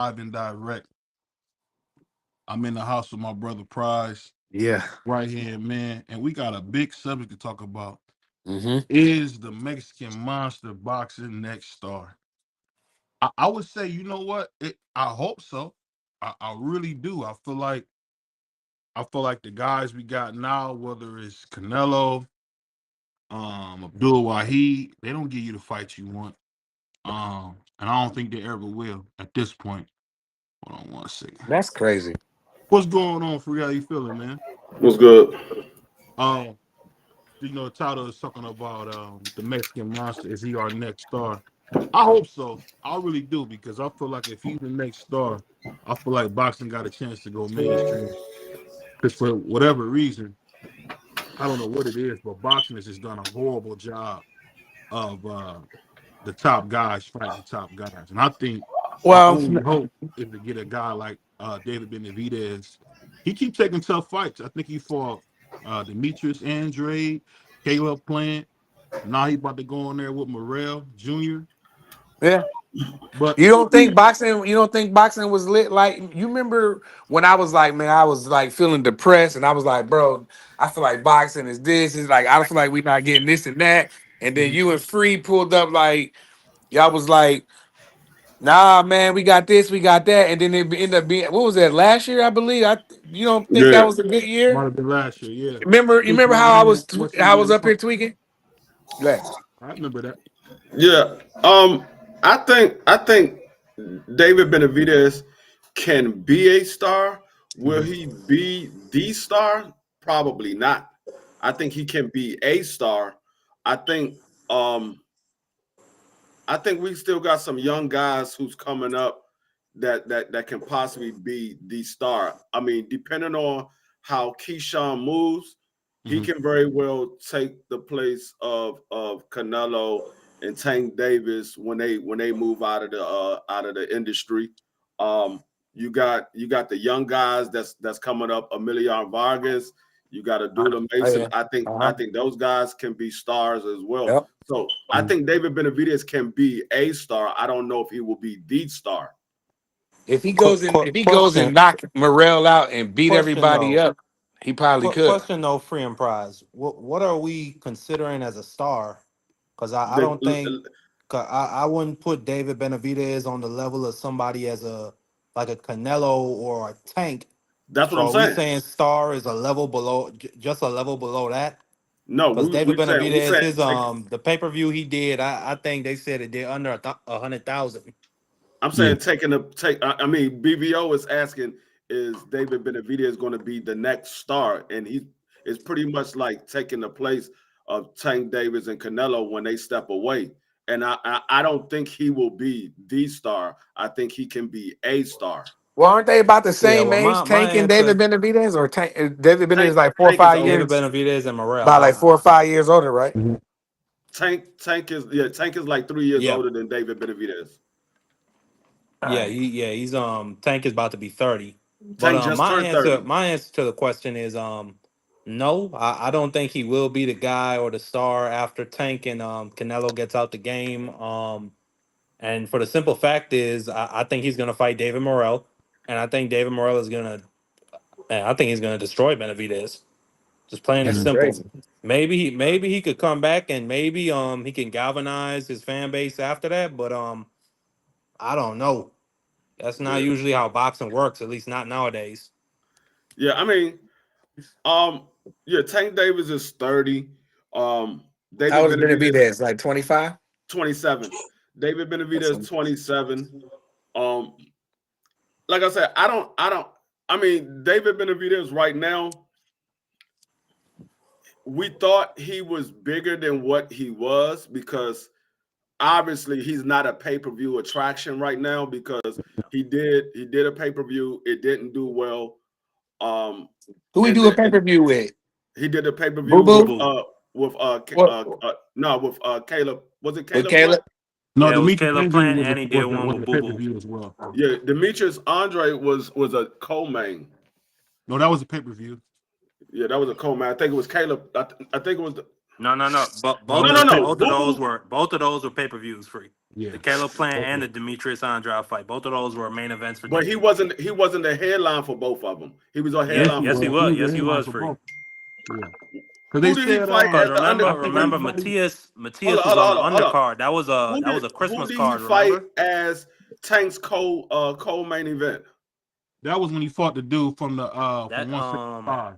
live and direct. I'm in the house with my brother Prize, Yeah. right here, man, and we got a big subject to talk about. Mm-hmm. Is the Mexican monster boxing next star? I would say, you know what? I hope so. I really do. I feel like the guys we got now, whether it's Canelo, Abdul Wahid, they don't give you the fight you want. And I don't think they ever will at this point. Hold on one second. That's crazy. What's going on, Free? How you feeling, man? What's good? Um, the title is talking about the Mexican monster. Is he our next star? I hope so. I really do because I feel like if he's the next star, I feel like boxing got a chance to go mainstream. Because for whatever reason, I don't know what it is, but boxing has just done a horrible job of the top guys fighting top guys. And I think our Well, only hope is to get a guy like David Benavidez. He keep taking tough fights. I think he fought Demetrius Andrade, Caleb Plant. Now he about to go in there with Morrell Jr. yeah. But You don't think boxing was lit? Like, you remember when I was like, man, I was like feeling depressed, and I was like, bro, I feel like boxing is this. Is like I feel like we not getting this and that. And then you and Free pulled up like y'all was like, nah, man, we got this, we got that, and then it ended up being what was that last year? I believe. You don't think that Yeah, was a good year? might have been last year, yeah. You Which remember might how have I been was the what how I CBA was up here fought. tweaking? Yeah. I remember that. yeah. I think David Benavidez can be a star. Will Mhm. he be the star? Probably not. I think he can be a star. I think um I think we still got some young guys who's coming up that can possibly be the star. I mean, depending on how Keyshawn moves, he Mhm. can very well take the place of Canelo and Tank Davis when they move out of the industry. You got the young guys that's coming up, Emilion Vargas. You got a Dula Oh Mason. yeah. I think Uh-huh. I think those guys can be stars as well. Yep. So I Mhm. think David Benavidez can be a star. I don't know if he will be the star. If he goes Question, and knock Morrell out and beat question everybody though, up, he probably could. question though, free and prize. What are we considering as a star? Because I don't think, The, 'cause I wouldn't put David Benavidez on the level of somebody as a like a Canelo or a Tank. that's what So I'm are we saying. saying star is a level below, just a level below that? No, Because David we Benavidez, said his take. the pay per view he did, I think they said it did under 100,000. I'm Yeah. saying taking a take. I mean, BVO is asking, is David Benavidez going to be the next star? And he is pretty much like taking the place of Tank Davis and Canelo when they step away. And I don't think he will be the star. I think he can be a star. Well, aren't they about the Yeah, same well age, my Tank and David answer, Benavidez, or David Benavidez Tank like four or Tank is five older. David years, Benavidez and Morrell. by like 4 or 5 years older, right? Mhm. Tank is like 3 years Yeah, older than David Benavidez. All right. he's Tank is about to be 30. But Tank just turned 30. my answer to the question is no, I don't think he will be the guy or the star after Tank and Canelo gets out the game. And for the simple fact is I think he's gonna fight David Morrell, and I think David Morrell is gonna man, I think he's gonna destroy Benavidez. Just plain and That's Mhm. simple. crazy. Maybe he could come back and maybe he can galvanize his fan base after that, but I don't know. That's not Yeah. usually how boxing works, at least not nowadays. Yeah, I mean, Um, yeah, Tank Davis is 30. How David was Benavidez Benavidez? Like 25? 27. David That's Benavidez 27. Um, like I said, I mean, David Benavidez right now, we thought he was bigger than what he was because obviously he's not a pay-per-view attraction right now because he did a pay-per-view, it didn't do well. Um, who we and do a then pay and per view with? he did a pay per Boo view Boo Boo? boo. What no with Caleb. Was it with Caleb Plant? Caleb? No, Yeah, it was Demetrius Caleb Andrew Plant, was a and he did was a, one was with a Boo pay per Boo. view as well. Yeah, Demetrius Andre was a co-main. No, that was a pay per view. Yeah, that was a co-main. I think it was Caleb. I think it was. No. But Oh, No, that's no, pay. no. both of Boo those Boo. were pay-per-views free. Yeah. The Caleb Plant and Okay. the Demetrius Andrade fight. Both of those were main events for But DQ. he wasn't the headline for both of them. He was a Yes, Yes, headline he for yes he was. one. He was. was the Yes he headline was for free. both. Yeah. Because they Who did he said, fight Because as the I Undertaker? think remember everybody. Hold Matias up, was hold up, on the hold up, hold up. undercard. That was a Who Christmas did he card. fight Remember as Tank's co main event? That was when he fought the dude from the from that? 165.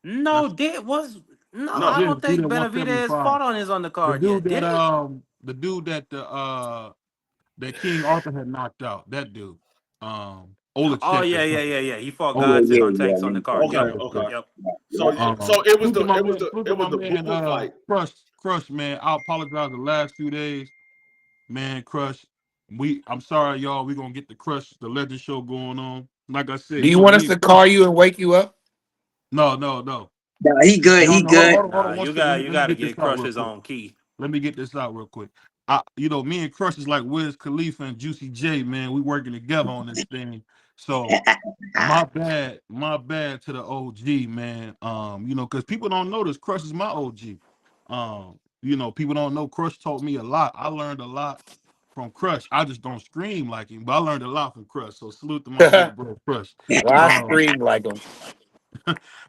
No, That's did was no. I No. yeah, don't dude think at Benavidez 175. fought on his The undercard dude yet. Did he? that that King Arthur had knocked out. That dude. Oh Olacek or something. yeah. He fought Olacek. Godson on Tanks on the card. Okay, Yep, okay. Olacek. yep. So it was Look it at was my the Boo man, Boo fight. Crush, man. I apologize the last few days, man. Crush, I'm sorry, y'all. We gonna get the Crush, the Legend Show going on. Like I said, Do you want us me to and Crush. call you and wake you up? No. No, he good. No, He no. good. Hold on Nah, one you second. got you Let me got to get this get out real Crush's quick. on key. Let me get this out real quick. Me and Crush is like Wiz Khalifa and Juicy J, man. We working together on this thing. So my bad to the OG, man. Because people don't know this. Crush is my OG. People don't know Crush taught me a lot. I learned a lot from Crush. I just don't scream like him, but I learned a lot from Crush. So salute to my big bro, Crush. Why Um, scream like him?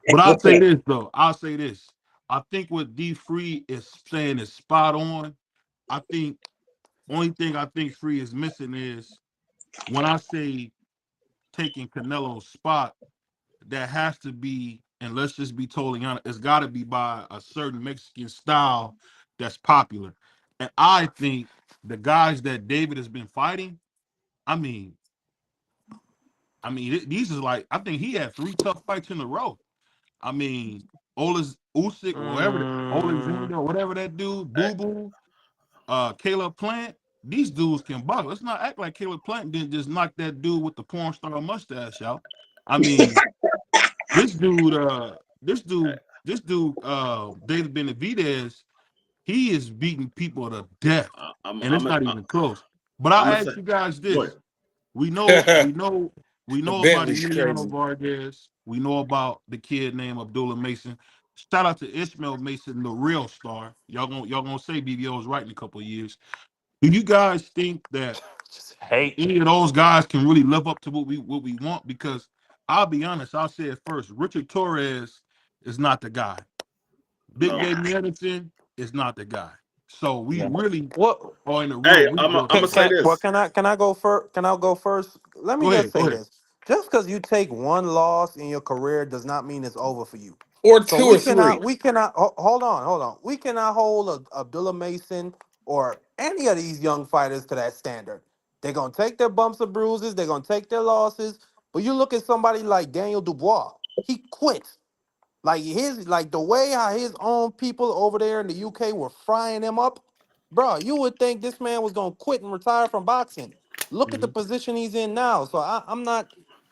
but I'll say this though. I'll say this. I think what D Free is saying is spot on. I think only thing I think Free is missing is when I say taking Canelo's spot, that has to be, and let's just be totally honest, it's got to be by a certain Mexican style that's popular. And I think the guys that David has been fighting, I mean, these is like, I think he had 3 tough fights in a row. I mean, Olas Usyk, whatever, Mm, Alexander, whatever that dude, Boo Boo, Caleb Plant, these dudes can box. Let's not act like Caleb Plant didn't just knock that dude with the porn star mustache out. I mean, this dude, David Benavidez, he is beating people to death, and it's I'm not even close. But I'll gonna say ask you guys go ahead. this: we know, we know, we know about Bentley's Emiliano crazy. Vargas. We know about the kid named Abdullah Mason. Shout out to Ishmael Mason, the real star. Y'all gonna say BBO is right in a couple of years. Do you guys think that just hate. any of those guys can really live up to what we want? Because I'll be honest, I'll say it first. Richard Torres is not the guy. Big No. Baby Edison is not the guy. So we No. really What? are in a real Hey, I'm rebuild gonna mode. say this. Can I go first? Can I go first? Let me Go just ahead, say go ahead. this: just because you take one loss in your career does not mean it's over for you. Or So two or three. we cannot hold on. We cannot hold Abdullah Mason or any of these young fighters to that standard. They're gonna take their bumps and bruises. They're gonna take their losses. But you look at somebody like Daniel Dubois. He quit. Like the way how his own people over there in the UK were frying him up, bro. You would think this man was gonna quit and retire from boxing. Look at the Mm-hmm. position he's in now. So I'm not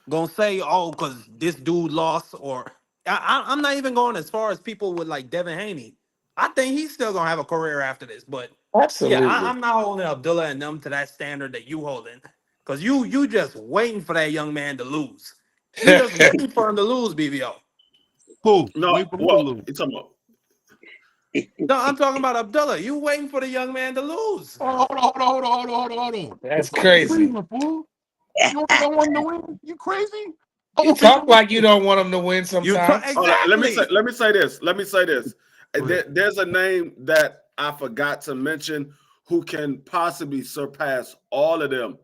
gonna say oh because this dude lost or I'm not even going as far as people with like Devin Haney. I think he's still gonna have a career after this. But yeah, Absolutely. I'm not holding Abdullah and them to that standard that you holding. Cause you just waiting for that young man to lose. You just waiting for him to lose, BBO. Who? No, Wait for who to well, lose. you talking about No, I'm talking about Abdullah. You waiting for the young man to lose. Hold on. That's I'm crazy. screaming, fool. You don't want him to win? You crazy? I You want him to talk win. like you don't want them to win You sometimes. hold on, exactly. let me say this. Let me say this. Go ahead. There's a name that I forgot to mention who can possibly surpass all of them.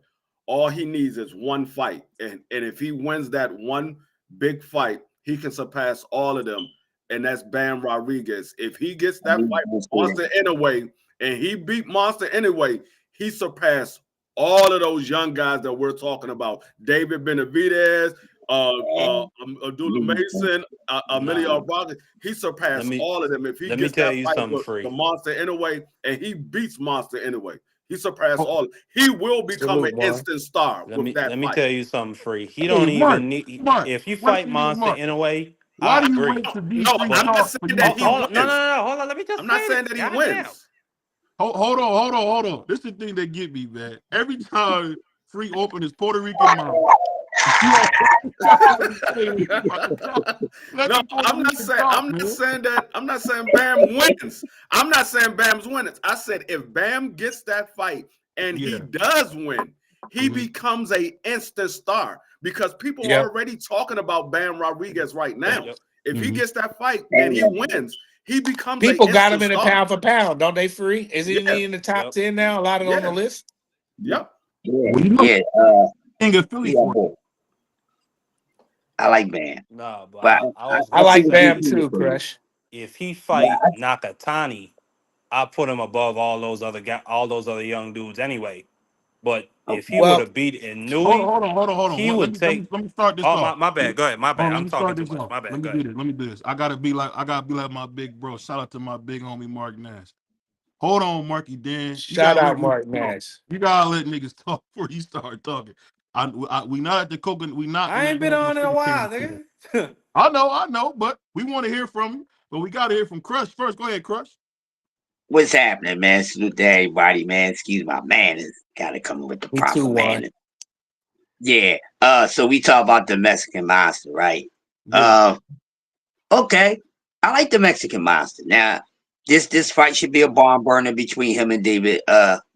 All he needs is one fight. And if he wins that one big fight, he can surpass all of them. And that's Bam Rodriguez. If he gets that fight with Monster anyway, and he beat Monster anyway, he surpassed all of those young guys that we're talking about. David Benavidez, Abdullah Mason, Emilio Nah. Rodriguez. He Let surpassed me all of them. If he let me gets tell that you fight something with the free. Monster anyway, and he beats Monster anyway, he surpassed Oh, all. He will become an Salute, Mar. instant star with that Let me fight. tell you something free. He hey, don't even need Mark, if you wait fight a minute, Monster Mark. in a way, Why I do you agree. wait to D No, free I'm But not talk for saying you to that he talk? hold on, wins. hold on. Let me just I'm not say saying this. that he God damn. wins. Hold on. This is the thing that get me, man. Every time Free open his Puerto Rican mouth, You know, try to say what you about to talk. Let No, the boy talk, I'm not man. saying that. I'm not saying Bam wins. I'm not saying Bam's wins. I said if Bam gets that fight and he Yeah. does win, he Mhm. becomes a instant star because people are Yep. already talking about Bam Rodriguez right now. Yep. If he Mhm. gets that fight and he wins, he becomes a People got him instant in a star. pound for pound, don't they? Free? Isn't Yeah, he in the top Yep. 10 now? A lot of on the yeah, list. yep. Yeah, Well, you know, yeah, King of Philly yeah, for boy. I like Bam, Nah, but but I I, was I I gonna think like it's Bam say good too, for you. Crush. if he Yeah, fight Nakatani, I put him above all those other young dudes anyway. But if he okay. would have Well, beat hold on, Inui, hold on, hold on, hold on. he would Let take. me start this Oh off. my bad. Go ahead. My Hold bad. on, let I'm me talking start too this much. off. My bad. Let me Go do ahead. this. Let me do this. I gotta be like my big bro. Shout out to my big homie Mark Nash. Hold on, Marky Dan. You shout gotta out let niggas Mark talk. Nash. You gotta let niggas talk before you start talking. We not at the coconut. We not in I the ain't been national on in a sugar cane while, today. nigga. I know, but we want to hear from you. But we gotta hear from Crush first. Go ahead, Crush. What's happening, man? Salute to everybody, man. Excuse my manners. Gotta come with the He two proper one. manners. Yeah. So we talk about the Mexican monster, right? Yeah. Uh, okay. I like the Mexican monster. Now, this fight should be a barn burner between him and David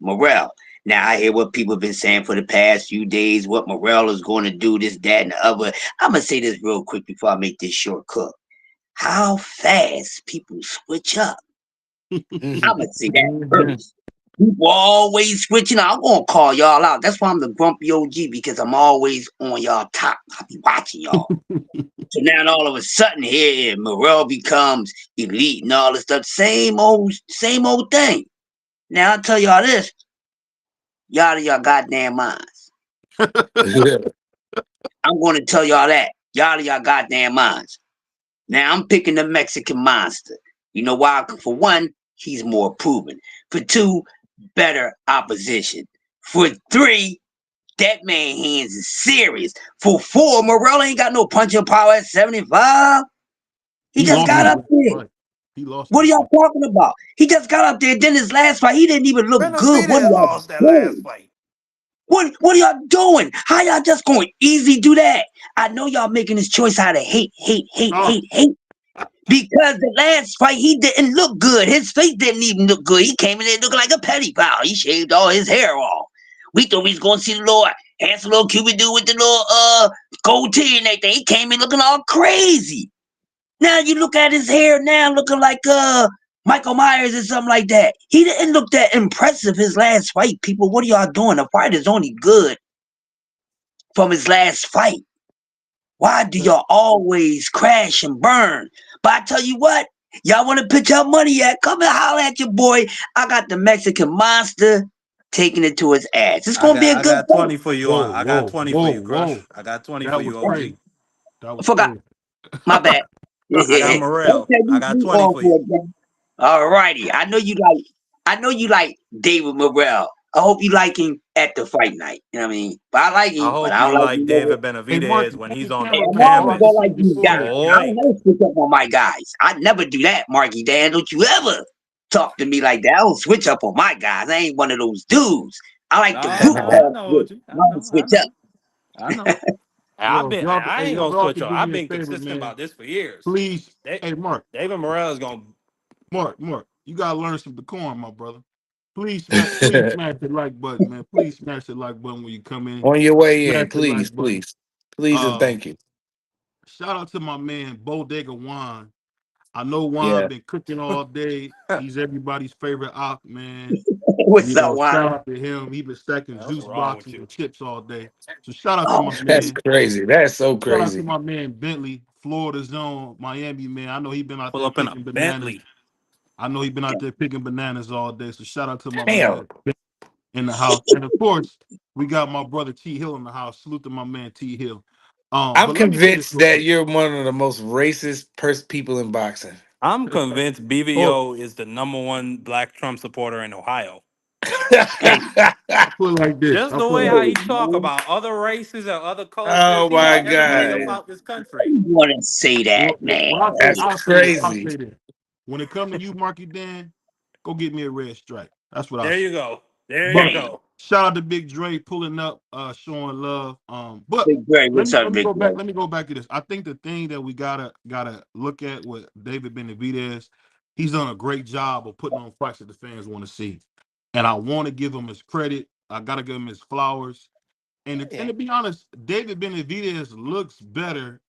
Morrell. Now I hear what people have been saying for the past few days, what Morrell is going to do, this, that, and the other. I'm gonna say this real quick before I make this short cook. How fast people switch up. I'm gonna say that first. People always switching. I'm gonna call y'all out. That's why I'm the grumpy OG because I'm always on y'all top. I be watching y'all. So now all of a sudden here, Morel becomes elite and all this stuff. Same old thing. Now I tell y'all this, y'all out of y'all goddamn minds. I'm gonna tell y'all that. Y'all out of y'all goddamn minds. Now I'm picking the Mexican monster. You know why? For one, he's more proven. For two, better opposition. For three, that man hands is serious. For four, Morel ain't got no punching power at 75. He He just lost got his up last there. fight. He lost What are that y'all fight. talking about? He just got up there. Then his last fight, he didn't even look good. What are Benavidez y'all lost that last doing? fight. What are y'all doing? How y'all just going to easily do that? I know y'all making this choice out of hate, hate, hate, Oh, hate, hate. Because the last fight, he didn't look good. His face didn't even look good. He came in there looking like a petty pal. He shaved all his hair off. We thought we was going to see the little handsome little Cuban dude with the little gold tee and everything. He came in looking all crazy. Now you look at his hair now looking like Michael Myers or something like that. He didn't look that impressive his last fight, people. What are y'all doing? The fight is only good from his last fight. Why do y'all always crash and burn? But I tell you what, y'all want to pitch out money at? Come and holler at your boy. I got the Mexican monster taking it to his ass. It's gonna be a I good got fight. 20 for you on. whoa, I got whoa, 20 for whoa, you, Crush. whoa. I got 20 for That was you, crazy. OG. That I was forgot. crazy. My bad. I got Okay, Morrell. I we got 20 on for for you. it, man. All righty. I know you like David Morrell. I hope you like him at the fight night. You know what I mean? But I like I him, but hope I don't you like like him over. David Hey, Benavidez Marky, when turn he's your on Hey, the camera I'm back so I always can gonna canvas. see like you these before guys. that. I don't Boy. never switch up on my guys. I never do that, Marky Dan. Don't you ever talk to me like that. I don't switch up on my guys. I ain't one of those dudes. I like the No, no, I goofball know, switch. OG. I I don't know, I switch up. know. I know. Yo, if y'all, I hey, ain't if gonna y'all switch could on. do I've me a been favor, consistent man, about this for years. please. Hey, David Morrell is gonna Mark, you gotta learn some decorum, my brother. Please smash the like button, man. Please smash the like button when you come in. On your way Smash in, the please, like button. please, please, and Um, thank you. Shout out to my man Bodega Juan. I know Juan Yeah. been cooking all day. He's everybody's favorite op, man. What's up, Juan? Shout out to him. He been stacking what's juice wrong with boxes you? and chips all day. So shout out to Oh, my That's man. crazy. That's so Shout out to crazy. my man Bentley, Florida Zone, Miami man. I know he been out Pull there up in a picking bananas. Bentley. I know he been out there picking bananas all day. So shout out to my Damn. man in the house. And of course, we got my brother T Hill in the house. Salute to my man T Hill. I'm But let me say this convinced real that quick. you're one of the most racist people in boxing. I'm convinced Oh, BBO is the #1 black Trump supporter in Ohio. hey, I put it like this. Just I the put it way like how this. he hey, talk man. about other races and other cultures, Oh he got my everybody God. Man, about this how country. you want to say that, man? Well, That's I'll crazy. say this. When it come to you, Marky Dan, go get me a red stripe. That's what I There say. you go. There you But Damn. go. Shout out to Big Dre pulling up, showing love. But Big Dre, let what's me up, let me Big go back. Dre? Let me go back to this. I think the thing that we gotta look at with David Benavidez, he's done a great job of putting on fights that the fans want to see, and I want to give him his credit. I gotta give him his flowers. And to be honest, David Benavidez looks better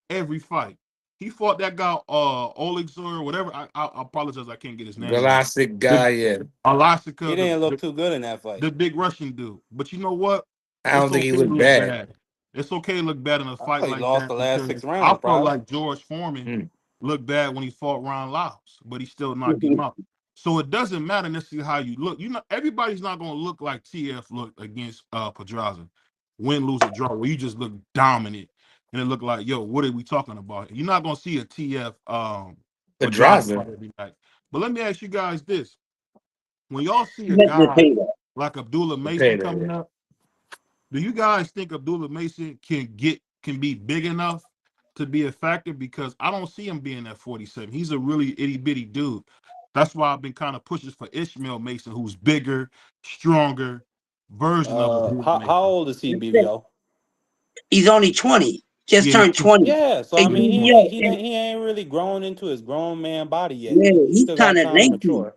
every fight. He fought that guy, Oleg or whatever. I apologize, I can't get his name right. Galactic The guy, yeah. He Alasika, didn't look too good in that fight. the big Russian dude. But you know what? I don't It's think he okay to looked look bad. bad. It's okay to look bad in a I fight thought he like lost that the last because 6 rounds, I felt probably. like George Foreman Mm. looked bad when he fought Ron Lyles, but he still knocked him out. So it doesn't matter necessarily how you look. You know, everybody's not going to look like TF looked against Pedraza, win, lose, or draw, where you just look dominant and it looked like, yo, what are we talking about? You're not going to see a TF Pedraza Pedraza. fight every night. But let me ask you guys this: when y'all see You a mentioned guy Peter. like Abdullah Mason Potato, coming yeah. up, do you guys think Abdullah Mason can be big enough to be a factor? Because I don't see him being at 47. He's a really itty bitty dude. That's why I've been kind of pushing for Ishmael Mason, who's bigger, stronger version of Abdullah How Mason. old is he, BBO? He's only 20. Just Yeah, turned 20. Yeah, so Hey, I mean, BBO, and he ain't really grown into his grown man body yet. yeah, He he's still got kind of time to lengthy. mature.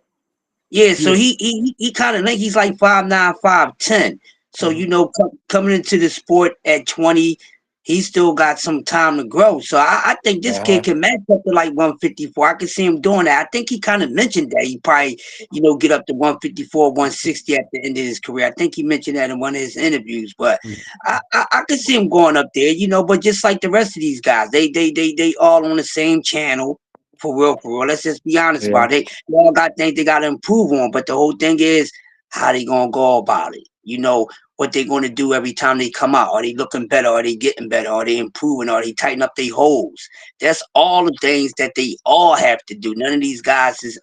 Yeah, so yeah. he kind of like he's like 5'9", 5'10". So Mm-hmm. coming into the sport at 20, he still got some time to grow. So I think this kid Uh-huh. can match up to like 154. I can see him doing that. I think he kind of mentioned that he probably get up to 154, 160 at the end of his career. I think he mentioned that in one of his interviews. But I could see him going up there. But just like the rest of these guys, they all on the same channel. For real, for real. Let's just be honest Yeah. about it. They all got things they got to improve on, but the whole thing is how they gonna go about it. What they gonna do every time they come out. Are they looking better? Are they getting better? Are they improving? Are they tighten up their holes? That's all the things that they all have to do. None of these guys is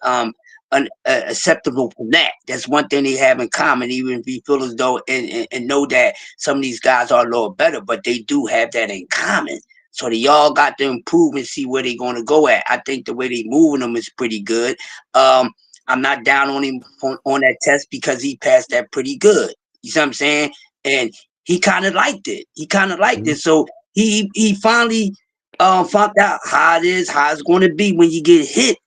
acceptable from that. That's one thing they have in common, even if you feel as though and know that some of these guys are a little better, but they do have that in common. So they all got to improve and see where they're going to go at. I think the way they moving them is pretty good. I'm not down on him on that test because he passed that pretty good. You see what I'm saying? And he kind of liked it. He kind of liked it. So he finally found out how it is, how it's going to be when you get hit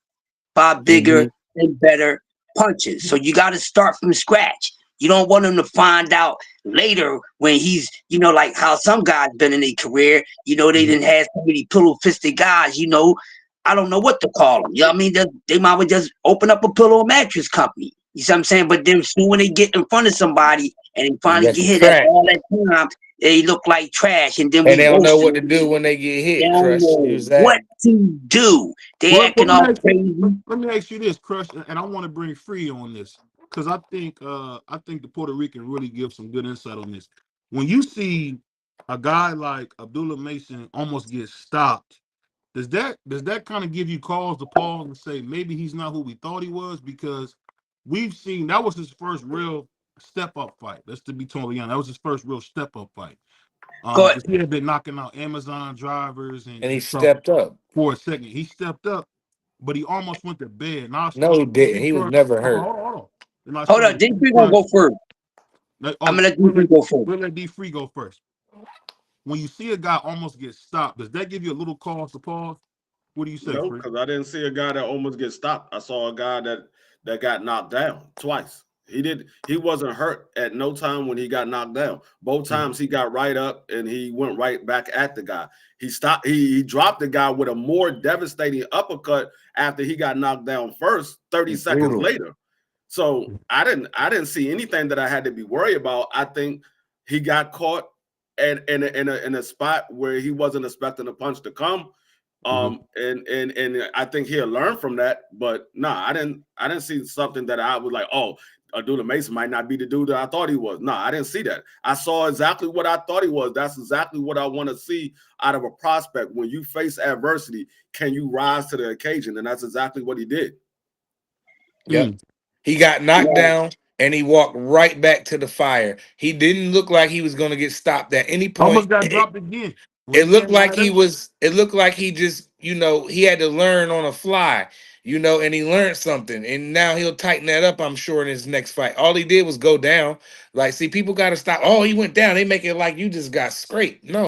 by bigger Hmm. and better punches. So you got to start from scratch. You don't want him to find out later when he's, like how some guys been in their career. They Mm-hmm. didn't have so many pillow fisted guys. I don't know what to call them. You know what I mean? They might well just open up a pillow mattress company. You see what I'm saying? But then soon when they get in front of somebody and they You finally got get some hit at crack. all that time, they look like trash, and then And we they don't know roast what to them. do when they get They hit, don't Crush. know Use what that. to do. They Well, acting all let crazy. let me ask you this, Crush, and I want to bring Free on this because I think the Puerto Rican really gives some good insight on this. When you see a guy like Abdullah Mason almost get stopped, does that kind of give you cause to pause and say maybe he's not who we thought he was? Because we've seen that was his first real step up fight. That's to be totally honest. That was his first real step up fight. Go Because he had been knocking out Amazon drivers And he and stuff stepped up. for a second. He stepped up, but he almost went to bed. Now I No, he started to didn't. see He was Crush. never Hold on, hurt. hold on, hold on. Then I Hold started up, to see D3 gonna Crush. go first. I'm Oh, gonna let D3 go first. we'll let D Free go first. When you see a guy almost get stopped, does that give you a little cause to pause? What do you say, No, Free? because I didn't see a guy that almost get stopped. I saw a guy that got knocked down twice. He wasn't hurt at no time when he got knocked down. Both Mhm. times he got right up and he went right back at the guy. He stopped, he dropped the guy with a more devastating uppercut after he got knocked down first, 30 seconds Brutal. later. So I didn't see anything that I had to be worried about. I think he got caught in a spot where he wasn't expecting a punch to come. Mhm. And I think he'll learn from that. But nah, I didn't see something that I was like, oh, Abdullah Mason might not be the dude that I thought he was. No, I didn't see that. I saw exactly what I thought he was. That's exactly what I want to see out of a prospect. When you face adversity, can you rise to the occasion? And that's exactly what he did. Yep. Mm. He got knocked Yeah, down and he walked right back to the fire. He didn't look like he was going to get stopped at any point. Almost got dropped again when It he looked came like right he up. was, it looked like he just, he had to learn on a fly. you know, and he learned something, and now he'll tighten that up, I'm sure, in his next fight. All he did was go down. Like, see, people got to stop. Oh, he went down. They make it like you just got scraped. No.